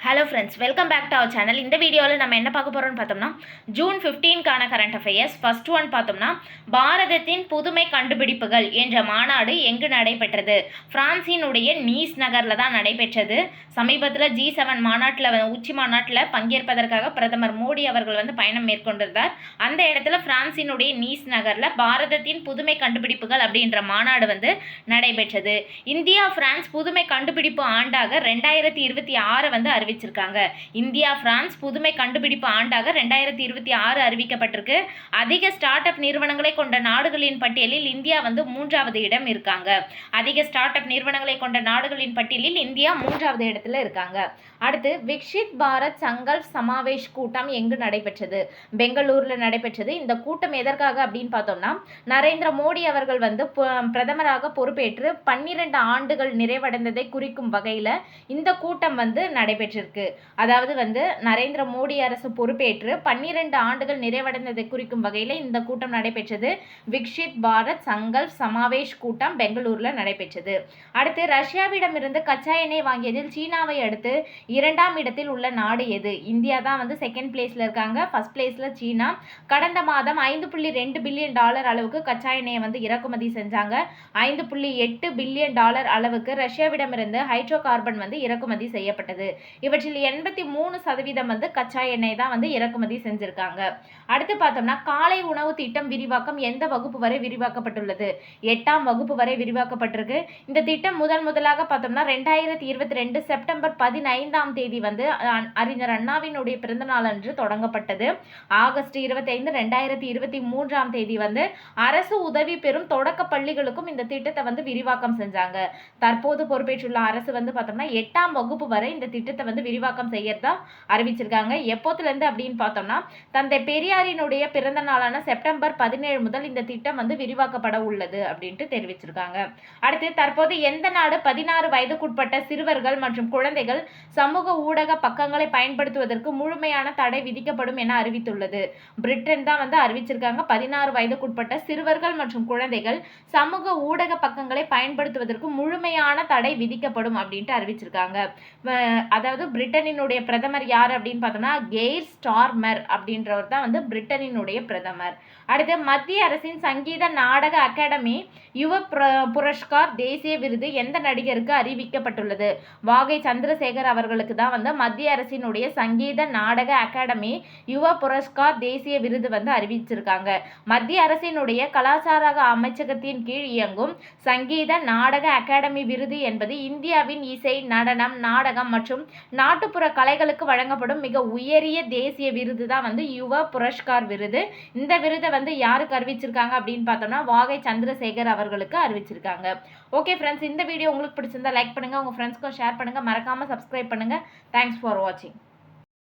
Hello friends, welcome back to our channel. இந்த வீடியோவில் நம்ம என்ன பார்க்க போகிறோம்னு பார்த்தோம்னா, ஜூன் 15க்கான கரண்ட் அஃபேர்ஸ். ஃபர்ஸ்ட் ஒன் பார்த்தோம்னா, பாரதத்தின் புதுமை கண்டுபிடிப்புகள் என்ற மாநாடு எங்கு நடைபெற்றது? பிரான்சினுடைய நீஸ் நகரில் தான் நடைபெற்றது. சமீபத்தில் G7 மாநாட்டில் உச்சி மாநாட்டில் பங்கேற்பதற்காக பிரதமர் மோடி அவர்கள் பயணம் மேற்கொண்டிருந்தார். அந்த இடத்துல பிரான்சினுடைய நீஸ் நகரில் பாரதத்தின் புதுமை கண்டுபிடிப்புகள் அப்படின்ற மாநாடு நடைபெற்றது. இந்தியா பிரான்ஸ் புதுமை கண்டுபிடிப்பு ஆண்டாக 2026 அறிவிச்சிருக்காங்க. இந்தியா பிரான்ஸ் புதுமை கண்டுபிடிப்பு ஆண்டாக 2026 அறிவிக்கப்பட்டிருக்கு. அதிக ஸ்டார்ட் அப் நிறுவனங்களை கொண்ட நாடுகளின் பட்டியலில் இந்தியா 3வது இடம் இருக்காங்க. அதிக ஸ்டார்ட் அப் நிறுவனங்களை கொண்ட நாடுகளின் பட்டியலில் இந்தியா 3வது இடத்துல இருக்காங்க. அடுத்து, விக்ஷித் பாரத் சங்கல்ப் சமாவேஷ் கூட்டம் எங்கு நடைபெற்றது? பெங்களூர்ல நடைபெற்றது. இந்த கூட்டம் எதற்காக அப்படின்னு பார்த்தோம்னா, நரேந்திர மோடி அவர்கள் பிரதமராக பொறுப்பேற்று 12 ஆண்டுகள் நிறைவடைந்ததை குறிக்கும் வகையில் இந்த கூட்டம் நடைபெற்றிருக்கு. அதாவது நரேந்திர மோடி அரசு பொறுப்பேற்று 12 ஆண்டுகள் நிறைவடைந்ததை குறிக்கும் வகையில் இந்த கூட்டம் நடைபெற்றது. விக்ஷித் பாரத் சங்கல்ப் சமாவேஷ் கூட்டம் பெங்களூர்ல நடைபெற்றது. அடுத்து, ரஷ்யாவிடமிருந்து கச்சா எண்ணெய் வாங்கியதில் சீனாவை அடுத்து 2ஆம் இடத்தில் உள்ள நாடு எது? இந்தியா தான் செகண்ட் பிளேஸ்ல இருக்காங்க. ஃபர்ஸ்ட் பிளேஸ்ல சீனா. கடந்த மாதம் $5.2 பில்லியன் அளவுக்கு கச்சா எண்ணெயை இறக்குமதி செஞ்சாங்க. $5.8 பில்லியன் அளவுக்கு ரஷ்யாவிடமிருந்து ஹைட்ரோ கார்பன் இறக்குமதி செய்யப்பட்டது. இவற்றில் 83% கச்சா எண்ணெய் தான் இறக்குமதி செஞ்சிருக்காங்க. அடுத்து பார்த்தோம்னா, காலை உணவு திட்டம் விரிவாக்கம் எந்த வகுப்பு வரை விரிவாக்கப்பட்டுள்ளது? 8ஆம் வகுப்பு வரை விரிவாக்கப்பட்டிருக்கு. இந்த திட்டம் முதலாக பார்த்தோம்னா 2022 செப்டம்பர் 15ஆம் தேதி அறிஞர் அண்ணாவினுடைய பிறந்த நாள் அன்று தொடங்கப்பட்டது. ஆகஸ்ட் 25, 2023ஆம் தேதி அரசு உதவி பெறும் தொடக்க பள்ளிகளுக்கும் இந்த திட்டத்தை விரிவாக்கம் செஞ்சாங்க. தற்போது பொறுப்பேற்றுள்ள அரசு பார்த்தோம்னா 8ஆம் வகுப்பு வரை இந்த திட்டத்தை விரிவாக்கம் செய்யறதா அறிவிச்சிருக்காங்க. எப்போதுலேருந்து அப்படின்னு பார்த்தோம்னா, தந்தை பெரியாரினுடைய பிறந்த நாளான செப்டம்பர் 17 முதல் இந்த திட்டம் விரிவாக்கப்பட உள்ளது அப்படின்ட்டு தெரிவிச்சிருக்காங்க. அடுத்து, தற்போது எந்த நாடு 16 வயதுக்குட்பட்ட சிறுவர்கள் மற்றும் குழந்தைகள் சமூக ஊடக பக்கங்களை பயன்படுத்துவதற்கு முழுமையான தடை விதிக்கப்படும் என அறிவித்துள்ளது? பிரிட்டன் தான் அறிவிச்சிருக்காங்க. 16 வயதுக்குட்பட்ட சிறுவர்கள் மற்றும் குழந்தைகள் சமூக ஊடக பக்கங்களை பயன்படுத்துவதற்கு முழுமையான தடை விதிக்கப்படும் அப்படின்ட்டு அறிவிச்சிருக்காங்க. அதாவது பிரிட்டனினுடைய பிரதமர் யார் அப்படின்னு பார்த்தோம்னா, கெய்ர் ஸ்டார்மர் அப்படின்றவர் தான் பிரிட்டனினுடைய பிரதமர். அடுத்து, மத்திய அரசின் சங்கீத நாடக அகாடமி யுவ புரஸ்கார் தேசிய விருது எந்த நடிகருக்கு அறிவிக்கப்பட்டுள்ளது? வாகை சந்திரசேகர் அவர்களுக்கு தான் மத்திய அரசினுடைய சங்கீத நாடக அகாடமி யுவ புரஸ்கார் தேசிய விருது அறிவிச்சிருக்காங்க. மத்திய அரசினுடைய கலாச்சார அமைச்சகத்தின் கீழ் இயங்கும் சங்கீத நாடக அகாடமி விருது என்பது இந்தியாவின் இசை, நடனம், நாடகம் மற்றும் நாட்டுப்புற கலைகளுக்கு வழங்கப்படும் மிக உயரிய தேசிய விருது தான் யுவ புரஸ்கார் விருது. இந்த விருதை யாருக்கு அறிவிச்சிருக்காங்க அப்படின்னு பார்த்தோம்னா, வாகை சந்திரசேகர் அவர்களுக்கு அறிவிச்சிருக்காங்க. ஓகே ஃப்ரெண்ட்ஸ், இந்த வீடியோ உங்களுக்கு பிடிச்சிருந்தா லைக் பண்ணுங்க, உங்க ஃப்ரெண்ட்ஸ்க்கும் ஷேர் பண்ணுங்க, மறக்காம சப்ஸ்கிரைப் பண்ணுங்க. தேங்க்ஸ் ஃபார் வாட்சிங்.